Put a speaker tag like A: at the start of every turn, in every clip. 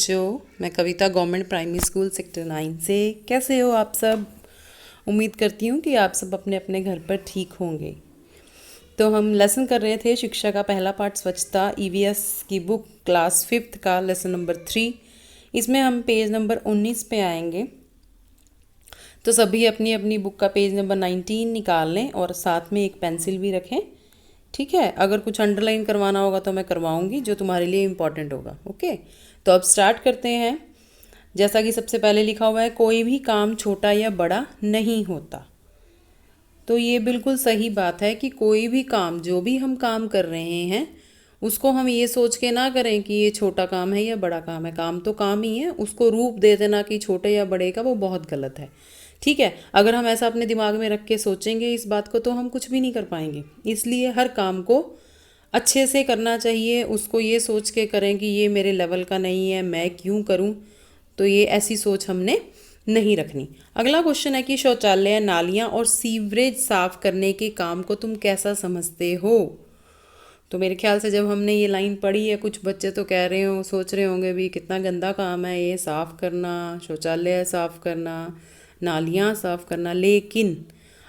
A: बच्चों, मैं कविता government primary school sector 9 से। कैसे हो आप सब? उम्मीद करती हूँ कि आप सब अपने अपने घर पर ठीक होंगे। तो हम लेसन कर रहे थे शिक्षा का पहला पाठ स्वच्छता, ईवीएस की बुक क्लास 5th का लेसन नंबर 3। इसमें हम पेज नंबर 19 पे आएंगे। तो सभी अपनी अपनी बुक का पेज नंबर 19 निकाल लें और साथ में एक पेंसिल भी रखें। ठीक है, अगर कुछ अंडरलाइन करवाना होगा तो मैं करवाऊंगी, जो तुम्हारे लिए इम्पॉर्टेंट होगा। ओके, तो अब स्टार्ट करते हैं। जैसा कि सबसे पहले लिखा हुआ है, कोई भी काम छोटा या बड़ा नहीं होता। तो ये बिल्कुल सही बात है कि कोई भी काम, जो भी हम काम कर रहे हैं, उसको हम ये सोच के ना करें कि ये छोटा काम है या बड़ा काम है। काम तो काम ही है, उसको रूप दे देना कि छोटे या बड़े का, वो बहुत गलत है। ठीक है, अगर हम ऐसा अपने दिमाग में रख के सोचेंगे इस बात को, तो हम कुछ भी नहीं कर पाएंगे। इसलिए हर काम को अच्छे से करना चाहिए। उसको ये सोच के करें कि ये मेरे लेवल का नहीं है, मैं क्यों करूं। तो ये ऐसी सोच हमने नहीं रखनी। अगला क्वेश्चन है कि शौचालय, नालियाँ और सीवरेज साफ करने के काम को तुम कैसा समझते हो? तो मेरे ख्याल से जब हमने ये लाइन पढ़ी है, कुछ बच्चे तो कह रहे हो, सोच रहे होंगे भी कितना गंदा काम है ये साफ़ करना, शौचालय साफ़ करना, नालियाँ साफ़ करना। लेकिन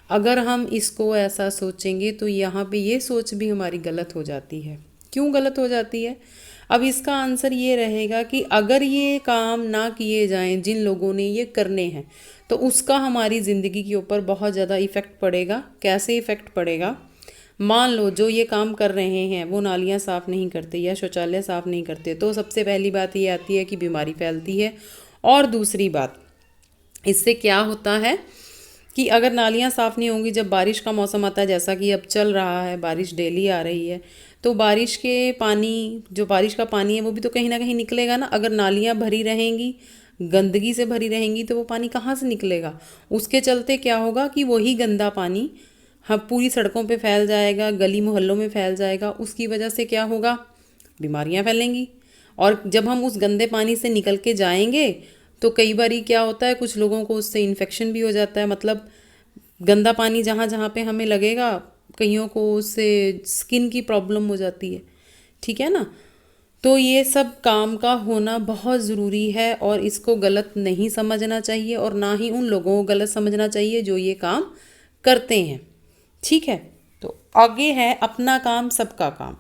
A: अगर हम इसको ऐसा सोचेंगे तो यहाँ पे ये सोच भी हमारी गलत हो जाती है। क्यों गलत हो जाती है? अब इसका आंसर ये रहेगा कि अगर ये काम ना किए जाएं जिन लोगों ने ये करने हैं, तो उसका हमारी ज़िंदगी के ऊपर बहुत ज़्यादा इफ़ेक्ट पड़ेगा। कैसे इफ़ेक्ट पड़ेगा? मान लो जो ये काम कर रहे हैं वो नालियाँ साफ़ नहीं करते या शौचालय साफ़ नहीं करते, तो सबसे पहली बात ये आती है कि बीमारी फैलती है। और दूसरी बात, इससे क्या होता है कि अगर नालियाँ साफ़ नहीं होंगी, जब बारिश का मौसम आता है, जैसा कि अब चल रहा है, बारिश डेली आ रही है, तो बारिश के पानी, जो बारिश का पानी है वो भी तो कहीं ना कहीं निकलेगा ना। अगर नालियाँ भरी रहेंगी, गंदगी से भरी रहेंगी, तो वो पानी कहाँ से निकलेगा? उसके चलते क्या होगा कि वही गंदा पानी हाँ पूरी सड़कों पे फैल जाएगा, गली मोहल्लों में फैल जाएगा। उसकी वजह से क्या होगा? बीमारियां फैलेंगी। और जब हम उस गंदे पानी से निकल के जाएंगे, तो कई बारी क्या होता है, कुछ लोगों को उससे इन्फेक्शन भी हो जाता है। मतलब गंदा पानी जहाँ जहाँ पे हमें लगेगा, कईयों को उससे स्किन की प्रॉब्लम हो जाती है। ठीक है ना? तो ये सब काम का होना बहुत ज़रूरी है और इसको गलत नहीं समझना चाहिए, और ना ही उन लोगों को गलत समझना चाहिए जो ये काम करते हैं। ठीक है, तो आगे है अपना काम सबका काम।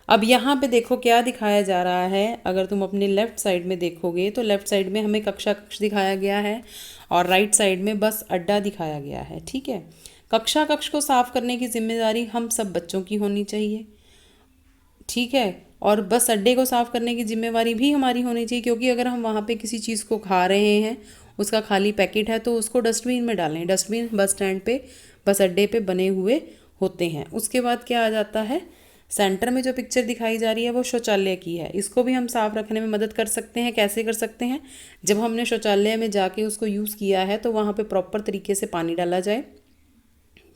A: अब यहाँ पे देखो क्या दिखाया जा रहा है। अगर तुम अपने लेफ़्ट साइड में देखोगे तो लेफ़्ट साइड में हमें कक्षा कक्ष दिखाया गया है और राइट साइड में बस अड्डा दिखाया गया है। ठीक है, कक्षा कक्ष को साफ करने की जिम्मेदारी हम सब बच्चों की होनी चाहिए। ठीक है, और बस अड्डे को साफ़ करने की जिम्मेवारी भी हमारी होनी चाहिए, क्योंकि अगर हम वहाँ पे किसी चीज़ को खा रहे हैं, उसका खाली पैकेट है, तो उसको डस्टबिन में डालें। डस्टबिन बस स्टैंड पे, बस अड्डे पे बने हुए होते हैं। उसके बाद क्या आ जाता है, सेंटर में जो पिक्चर दिखाई जा रही है वो शौचालय की है। इसको भी हम साफ़ रखने में मदद कर सकते हैं। कैसे कर सकते हैं? जब हमने शौचालय में जाके उसको यूज़ किया है, तो वहाँ पे प्रॉपर तरीके से पानी डाला जाए।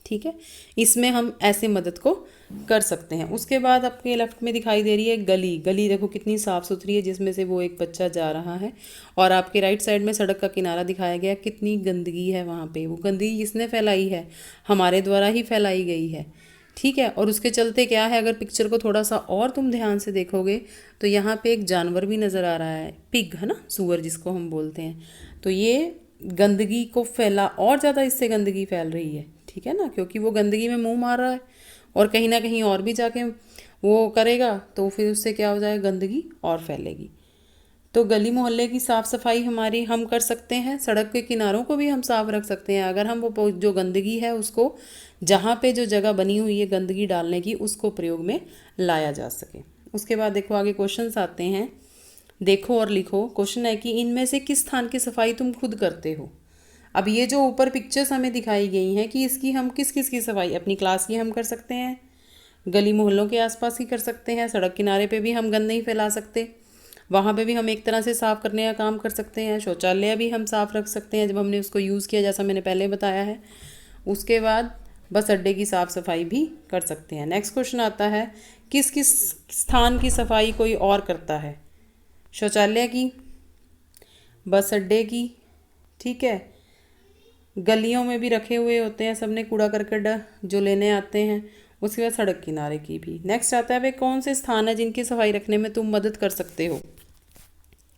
A: ठीक है, इसमें हम ऐसे मदद को कर सकते हैं। उसके बाद आपके लेफ्ट में दिखाई दे रही है गली। गली देखो कितनी साफ़ सुथरी है, जिसमें से वो एक बच्चा जा रहा है। और आपके राइट साइड में सड़क का किनारा दिखाया गया, कितनी गंदगी है वहाँ पे। वो गंदगी किसने फैलाई है? हमारे द्वारा ही फैलाई गई है। ठीक है, और उसके चलते क्या है, अगर पिक्चर को थोड़ा सा और तुम ध्यान से देखोगे तो यहाँ पे एक जानवर भी नज़र आ रहा है, पिग है ना, सुअर जिसको हम बोलते हैं। तो ये गंदगी को फैला, और ज़्यादा इससे गंदगी फैल रही है। ठीक है ना, क्योंकि वो गंदगी में मुंह मार रहा है और कहीं ना कहीं और भी जाके वो करेगा, तो फिर उससे क्या हो जाएगा, गंदगी और फैलेगी। तो गली मोहल्ले की साफ़ सफाई हमारी हम कर सकते हैं। सड़क के किनारों को भी हम साफ़ रख सकते हैं, अगर हम वो जो गंदगी है उसको, जहाँ पे जो जगह बनी हुई है गंदगी डालने की, उसको प्रयोग में लाया जा सके। उसके बाद देखो आगे क्वेश्चंस आते हैं। देखो और लिखो। क्वेश्चन है कि इनमें से किस स्थान की सफाई तुम खुद करते हो? अब ये जो ऊपर पिक्चर्स हमें दिखाई गई हैं, कि इसकी हम किस किस की सफाई, अपनी क्लास की हम कर सकते हैं, गली मोहल्लों के आसपास की कर सकते हैं, सड़क किनारे पे भी हम गंद नहीं फैला सकते, वहाँ पे भी हम एक तरह से साफ़ करने का काम कर सकते हैं, शौचालय भी हम साफ़ रख सकते हैं जब हमने उसको यूज़ किया, जैसा मैंने पहले बताया है। उसके बाद बस अड्डे की साफ़ सफाई भी कर सकते हैं। नेक्स्ट क्वेश्चन आता है, किस किस स्थान की सफाई कोई और करता है? शौचालय की, बस अड्डे की, ठीक है, गलियों में भी रखे हुए होते हैं सबने कूड़ा करकट जो लेने आते हैं। उसके बाद सड़क किनारे की भी। नेक्स्ट आता है, वे कौन से स्थान है जिनकी सफाई रखने में तुम मदद कर सकते हो?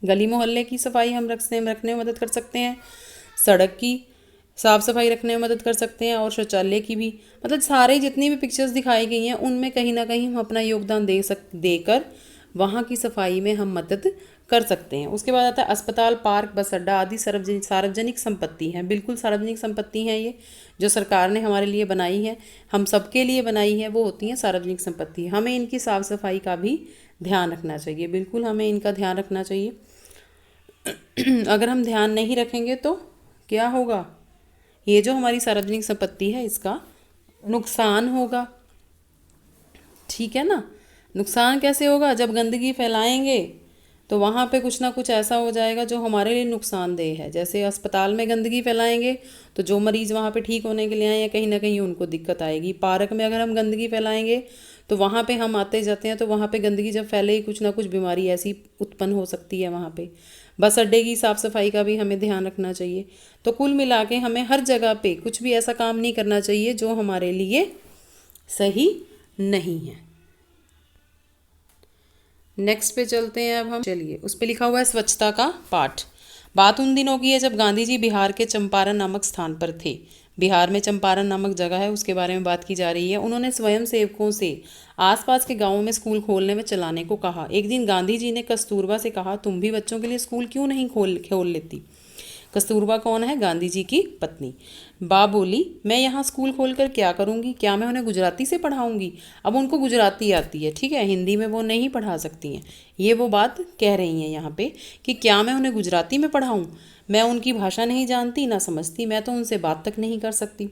A: गली मोहल्ले की सफाई हम रखने में मदद कर सकते हैं, सड़क की साफ़ सफाई रखने में मदद कर सकते हैं, और शौचालय की भी। मतलब सारे जितनी भी पिक्चर्स दिखाई गई हैं उनमें कहीं ना कहीं हम अपना योगदान देकर वहाँ की सफाई में हम मदद कर सकते हैं। उसके बाद आता है अस्पताल, पार्क, बस अड्डा आदि सार्वजनिक संपत्ति हैं। बिल्कुल सार्वजनिक संपत्ति हैं ये, जो सरकार ने हमारे लिए बनाई है, हम सबके लिए बनाई है, वो होती हैं सार्वजनिक संपत्ति। हमें इनकी साफ़ सफाई का भी ध्यान रखना चाहिए, बिल्कुल हमें इनका ध्यान रखना चाहिए। अगर हम ध्यान नहीं रखेंगे तो क्या होगा, ये जो हमारी सार्वजनिक संपत्ति है इसका नुकसान होगा। ठीक है ना। नुकसान कैसे होगा, जब गंदगी फैलाएंगे तो वहाँ पे कुछ ना कुछ ऐसा हो जाएगा जो हमारे लिए नुकसानदेह है। जैसे अस्पताल में गंदगी फैलाएंगे तो जो मरीज़ वहाँ पे ठीक होने के लिए आए हैं कहीं ना कहीं उनको दिक्कत आएगी। पार्क में अगर हम गंदगी फैलाएंगे तो वहाँ पे हम आते जाते हैं तो वहाँ पे गंदगी जब फैलेगी कुछ ना कुछ बीमारी ऐसी उत्पन्न हो सकती है वहाँ पे। बस अड्डे की साफ़ सफाई का भी हमें ध्यान रखना चाहिए। तो कुल मिला के हमें हर जगह पे कुछ भी ऐसा काम नहीं करना चाहिए जो हमारे लिए सही नहीं है। नेक्स्ट पे चलते हैं अब हम। चलिए, उस पे लिखा हुआ है स्वच्छता का पाठ। बात उन दिनों की है जब गांधी जी बिहार के चंपारण नामक स्थान पर थे। बिहार में चंपारण नामक जगह है, उसके बारे में बात की जा रही है। उन्होंने स्वयं सेवकों से आसपास के गांवों में स्कूल खोलने में चलाने को कहा। एक दिन गांधी जी ने कस्तूरबा से कहा, तुम भी बच्चों के लिए स्कूल क्यों नहीं खोल लेती। कस्तूरबा कौन है, गांधी जी की पत्नी। बा बोली, मैं यहाँ स्कूल खोलकर क्या करूँगी, क्या मैं उन्हें गुजराती से पढ़ाऊँगी। अब उनको गुजराती आती है, ठीक है, हिंदी में वो नहीं पढ़ा सकती हैं। ये वो बात कह रही हैं यहाँ पे कि क्या मैं उन्हें गुजराती में पढ़ाऊँ, मैं उनकी भाषा नहीं जानती ना समझती, मैं तो उनसे बात तक नहीं कर सकती।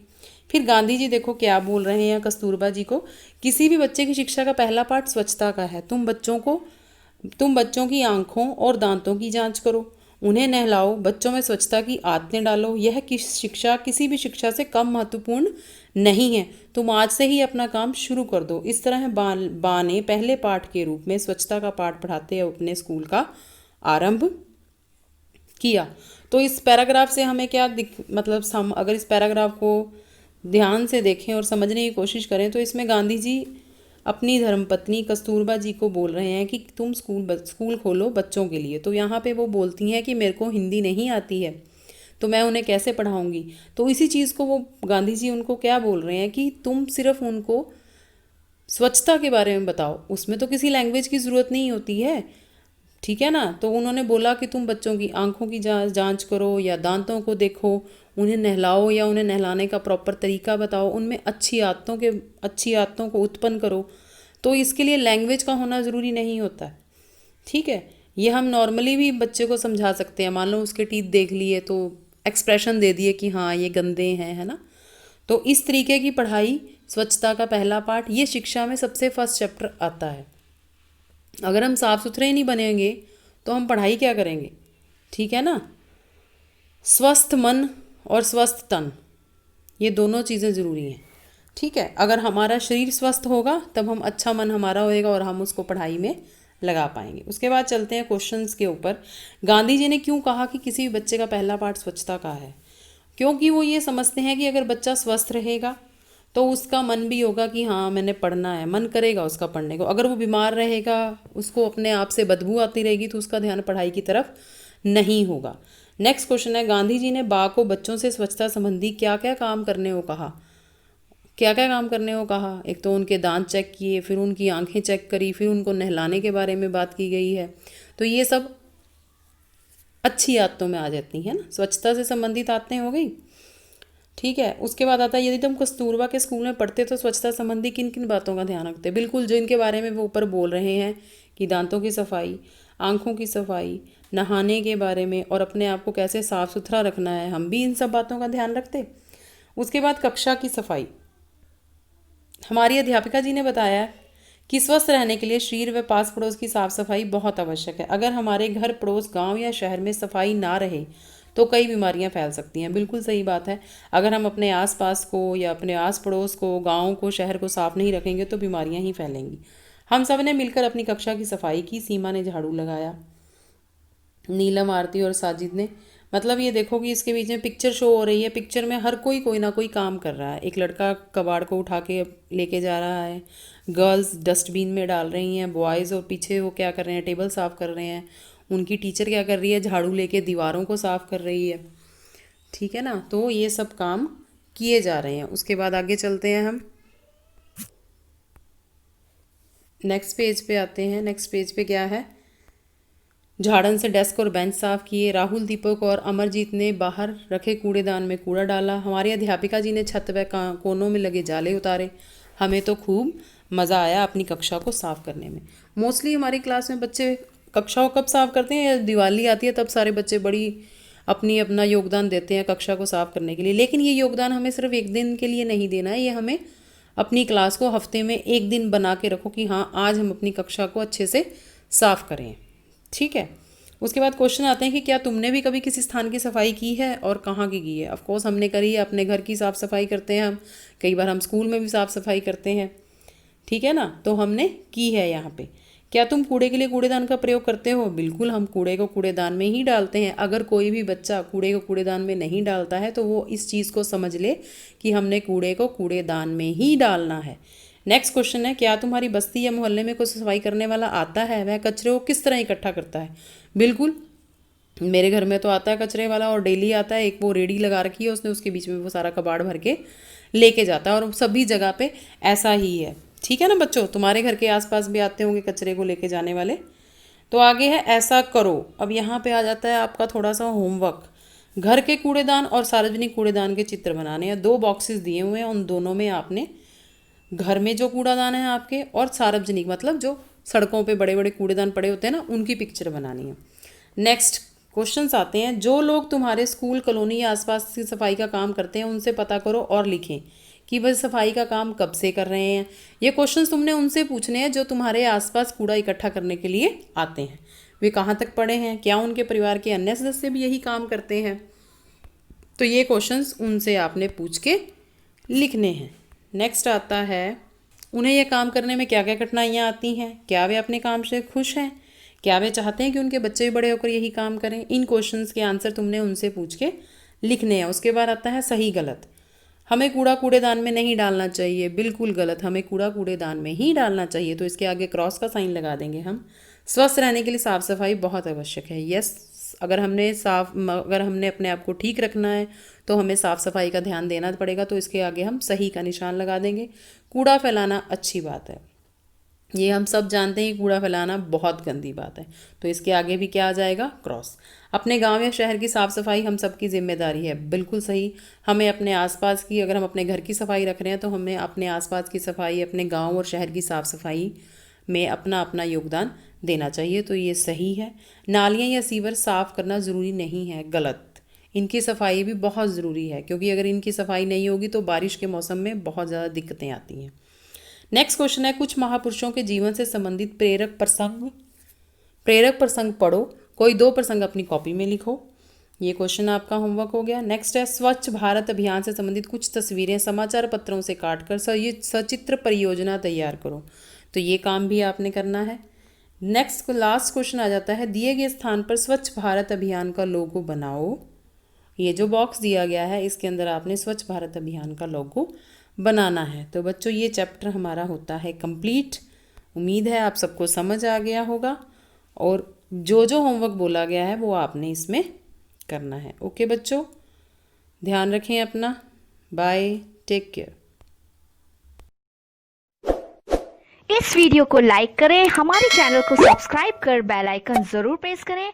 A: फिर गांधी जी देखो क्या बोल रहे हैं कस्तूरबा जी को, किसी भी बच्चे की शिक्षा का पहला पाठ स्वच्छता का है। तुम बच्चों की आंखों और दांतों की जांच करो, उन्हें नहलाओ, बच्चों में स्वच्छता की आदतें डालो। यह शिक्षा किसी भी शिक्षा से कम महत्वपूर्ण नहीं है। तुम आज से ही अपना काम शुरू कर दो। इस तरह बा ने पहले पाठ के रूप में स्वच्छता का पाठ पढ़ाते हुए अपने स्कूल का आरंभ किया। तो इस पैराग्राफ से हमें क्या मतलब हम अगर इस पैराग्राफ को ध्यान से देखें और समझने की कोशिश करें तो इसमें गांधी जी अपनी धर्मपत्नी कस्तूरबा जी को बोल रहे हैं कि तुम स्कूल खोलो बच्चों के लिए। तो यहाँ पे वो बोलती हैं कि मेरे को हिंदी नहीं आती है तो मैं उन्हें कैसे पढ़ाऊँगी। तो इसी चीज़ को वो गांधी जी उनको क्या बोल रहे हैं कि तुम सिर्फ उनको स्वच्छता के बारे में बताओ, उसमें तो किसी लैंग्वेज की ज़रूरत नहीं होती है, ठीक है ना। तो उन्होंने बोला कि तुम बच्चों की आंखों की जांच करो या दांतों को देखो, उन्हें नहलाओ या उन्हें नहलाने का प्रॉपर तरीका बताओ, उनमें अच्छी आदतों को उत्पन्न करो। तो इसके लिए लैंग्वेज का होना ज़रूरी नहीं होता है, ठीक है। ये हम नॉर्मली भी बच्चे को समझा सकते हैं। मान लो उसके टीथ देख लिए तो एक्सप्रेशन दे दिए कि हाँ ये गंदे हैं, है ना। तो इस तरीके की पढ़ाई, स्वच्छता का पहला पाठ, ये शिक्षा में सबसे फर्स्ट चैप्टर आता है। अगर हम साफ़ सुथरे ही नहीं बनेंगे तो हम पढ़ाई क्या करेंगे, ठीक है ना। स्वस्थ मन और स्वस्थ तन, ये दोनों चीज़ें ज़रूरी हैं, ठीक है। अगर हमारा शरीर स्वस्थ होगा तब हम अच्छा मन हमारा होएगा और हम उसको पढ़ाई में लगा पाएंगे। उसके बाद चलते हैं क्वेश्चंस के ऊपर। गांधी जी ने क्यों कहा कि किसी भी बच्चे का पहला पाठ स्वच्छता का है, क्योंकि वो ये समझते हैं कि अगर बच्चा स्वस्थ रहेगा तो उसका मन भी होगा कि हाँ मैंने पढ़ना है, मन करेगा उसका पढ़ने को। अगर वो बीमार रहेगा, उसको अपने आप से बदबू आती रहेगी तो उसका ध्यान पढ़ाई की तरफ नहीं होगा। नेक्स्ट क्वेश्चन है, गांधी जी ने बा को बच्चों से स्वच्छता संबंधी क्या क्या काम करने को कहा। क्या क्या काम करने को कहा, एक तो उनके दांत चेक किए, फिर उनकी आंखें चेक करी, फिर उनको नहलाने के बारे में बात की गई है। तो ये सब अच्छी आदतों में आ जाती है ना, स्वच्छता से संबंधित आदतें हो गई, ठीक है। उसके बाद आता है, यदि तुम कस्तूरबा के स्कूल में पढ़ते तो स्वच्छता संबंधी किन किन बातों का ध्यान रखते। बिल्कुल जो इनके बारे में वो ऊपर बोल रहे हैं कि दांतों की सफाई, आँखों की सफाई, नहाने के बारे में और अपने आप को कैसे साफ़ सुथरा रखना है, हम भी इन सब बातों का ध्यान रखते। उसके बाद कक्षा की सफाई, हमारी अध्यापिका जी ने बताया कि स्वस्थ रहने के लिए शरीर व पास पड़ोस की साफ़ सफाई बहुत आवश्यक है। अगर हमारे घर पड़ोस गांव या शहर में सफाई ना रहे तो कई बीमारियां फैल सकती हैं। बिल्कुल सही बात है, अगर हम अपने आसपास को या अपने आस पड़ोस को, गाँव को, शहर को साफ़ नहीं रखेंगे तो बीमारियां ही फैलेंगी। हम सब ने मिलकर अपनी कक्षा की सफाई की। सीमा ने झाड़ू लगाया, नीलम, आरती और साजिद ने। मतलब ये देखो कि इसके बीच में पिक्चर शो हो रही है, पिक्चर में हर कोई ना कोई काम कर रहा है। एक लड़का कबाड़ को उठा के लेके जा रहा है, गर्ल्स डस्टबिन में डाल रही हैं, बॉयज़ और पीछे वो क्या कर रहे हैं, टेबल साफ़ कर रहे हैं। उनकी टीचर क्या कर रही है, झाड़ू लेके दीवारों को साफ कर रही है। ठीक है ना, तो ये सब काम किए जा रहे हैं। उसके बाद आगे चलते हैं, हम नेक्स्ट पेज पे आते हैं। नेक्स्ट पेज पे क्या है, झाड़न से डेस्क और बेंच साफ किए। राहुल, दीपक और अमरजीत ने बाहर रखे कूड़ेदान में कूड़ा डाला। हमारी अध्यापिका जी ने छत व कोनों में लगे जाले उतारे। हमें तो खूब मज़ा आया अपनी कक्षा को साफ करने में। मोस्टली हमारी क्लास में बच्चे कक्षा को कब साफ करते हैं, या दिवाली आती है तब सारे बच्चे बड़ी अपना योगदान देते हैं कक्षा को साफ करने के लिए। लेकिन ये योगदान हमें सिर्फ एक दिन के लिए नहीं देना है, ये हमें अपनी क्लास को हफ्ते में एक दिन बना के रखो कि हाँ आज हम अपनी कक्षा को अच्छे से साफ करें। ठीक है। उसके बाद क्वेश्चन आते हैं कि क्या तुमने भी कभी किसी स्थान की सफाई की है और कहाँ की है। ऑफकोर्स हमने करी है, अपने घर की साफ़ सफाई करते हैं हम, कई बार हम स्कूल में भी साफ़ सफाई करते हैं। ठीक है ना, तो हमने की है यहाँ पे। क्या तुम कूड़े के लिए कूड़ेदान का प्रयोग करते हो। बिल्कुल, हम कूड़े को कूड़ेदान में ही डालते हैं। अगर कोई भी बच्चा कूड़े को कूड़ेदान में नहीं डालता है तो वो इस चीज़ को समझ ले कि हमने कूड़े को कूड़ेदान में ही डालना है। नेक्स्ट क्वेश्चन है, क्या तुम्हारी बस्ती या मोहल्ले में कोई सफाई करने वाला आता है, वह कचरे को किस तरह इकट्ठा करता है। बिल्कुल, मेरे घर में तो आता है कचरे वाला, और डेली आता है। एक वो रेडी लगा रखी है उसने, उसके बीच में वो सारा कबाड़ भर के लेके जाता है, और सभी जगह पे ऐसा ही है। ठीक है ना बच्चों, तुम्हारे घर के आसपास भी आते होंगे कचरे को लेके जाने वाले। तो आगे है ऐसा करो। अब यहाँ पे आ जाता है आपका थोड़ा सा होमवर्क। घर के कूड़ेदान और सार्वजनिक कूड़ेदान के चित्र बनाने हैं। 2 बॉक्सेस दिए हुए हैं, उन दोनों में आपने घर में जो कूड़ादान है आपके, और सार्वजनिक मतलब जो सड़कों पे बड़े बड़े कूड़ेदान पड़े होते हैं ना, उनकी पिक्चर बनानी है। नेक्स्ट क्वेश्चंस आते हैं, जो लोग तुम्हारे स्कूल, कॉलोनी या आसपास की सफाई का काम करते हैं उनसे पता करो और लिखें कि वह सफाई का काम कब से कर रहे हैं। ये क्वेश्चंस तुमने उनसे पूछने हैं जो तुम्हारे आसपास कूड़ा इकट्ठा करने के लिए आते हैं। वे कहाँ तक पढ़े हैं, क्या उनके परिवार के अन्य सदस्य भी यही काम करते हैं। तो ये क्वेश्चंस उनसे आपने पूछ के लिखने हैं। नेक्स्ट आता है, उन्हें यह काम करने में क्या क्या कठिनाइयाँ आती हैं, क्या वे अपने काम से खुश हैं, क्या वे चाहते हैं कि उनके बच्चे भी बड़े होकर यही काम करें। इन क्वेश्चंस के आंसर तुमने उनसे पूछ के लिखने हैं। उसके बाद आता है सही गलत। हमें कूड़ा कूड़ेदान में नहीं डालना चाहिए, बिल्कुल गलत, हमें कूड़ा कूड़ेदान में ही डालना चाहिए। तो इसके आगे क्रॉस का साइन लगा देंगे हम। स्वस्थ रहने के लिए साफ़ सफाई बहुत आवश्यक है। यस, अगर हमने अपने आप को ठीक रखना है तो हमें साफ़ सफाई का ध्यान देना पड़ेगा। तो इसके आगे हम सही का निशान लगा देंगे। कूड़ा फैलाना अच्छी बात है, ये हम सब जानते हैं कि कूड़ा फैलाना बहुत गंदी बात है। तो इसके आगे भी क्या आ जाएगा, क्रॉस। अपने गांव या शहर की साफ़ सफाई हम सबकी जिम्मेदारी है, बिल्कुल सही। हमें अपने आसपास की, अगर हम अपने घर की सफाई रख रहे हैं तो हमें अपने आसपास की सफाई, अपने गांव और शहर की साफ़ सफाई में अपना अपना योगदान देना चाहिए। तो ये सही है। नालियाँ या सीवर साफ़ करना ज़रूरी नहीं है, गलत। इनकी सफाई भी बहुत ज़रूरी है, क्योंकि अगर इनकी सफाई नहीं होगी तो बारिश के मौसम में बहुत ज़्यादा दिक्कतें आती हैं। नेक्स्ट क्वेश्चन है, कुछ महापुरुषों के जीवन से संबंधित प्रेरक प्रसंग पढ़ो। कोई 2 प्रसंग अपनी कॉपी में लिखो। ये क्वेश्चन आपका होमवर्क हो गया। नेक्स्ट है, स्वच्छ भारत अभियान से संबंधित कुछ तस्वीरें समाचार पत्रों से काटकर सचित्र परियोजना तैयार करो। तो ये काम भी आपने करना है। नेक्स्ट लास्ट क्वेश्चन आ जाता है, दिए गए स्थान पर स्वच्छ भारत अभियान का लोगो बनाओ। ये जो बॉक्स दिया गया है इसके अंदर आपने स्वच्छ भारत अभियान का लोगो बनाना है। तो बच्चों, ये चैप्टर हमारा होता है कंप्लीट। उम्मीद है आप सबको समझ आ गया होगा, और जो जो होमवर्क बोला गया है वो आपने इसमें करना है। ओके बच्चों, ध्यान रखें अपना। Bye, take care.
B: इस वीडियो को लाइक करें, हमारे चैनल को सब्सक्राइब कर बेल आइकन जरूर प्रेस करें